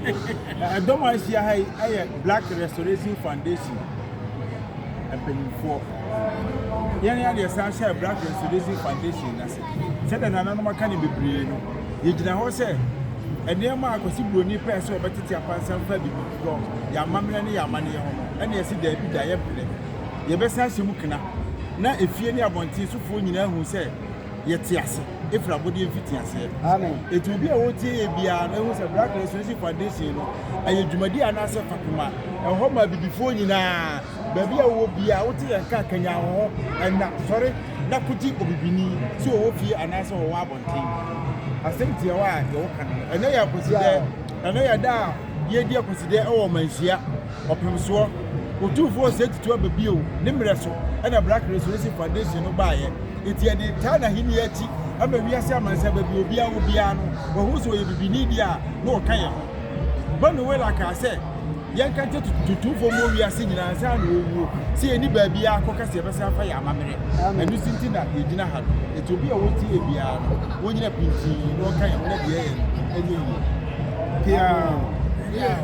I don't want to see a Black Restoration Foundation. I'm paying for. Yeah, the Sunshine Black Restoration Foundation. I said, and another can be brilliant. You know, say, and near my possible new person, but it's a person for the go. Yamma and Yamani, and yes, there be diabetes. You best ask him. Now, if you are wanting to phone, you know who say, yet, yes, if I would fit yourself. Amen. It will be a OTA beyond a Black Restoration Foundation, and you do my dear Nasa Fakuma, and home might be before you now. Baby, I will be out here and and sorry, not putting Obini, so Opie and answer a wabon team. I think you are, and they are considered, and they are down, ye dear consider all my share of him so. Who 2 4 6 to a bill, Nimreso, and a Black Restoration Foundation no buy it. It's a Tana Hiniati, I'm a Riasa myself, will be a Ubiano, or whoso will be Nidia, no Kaya. But no way, like I said. Young can't to 2 4 more we are singing and sound. See any baby, I caucus ever fire, mammy. And you think that you didn't have it will be a OTA piano, when you're pinching, no kind of yeah.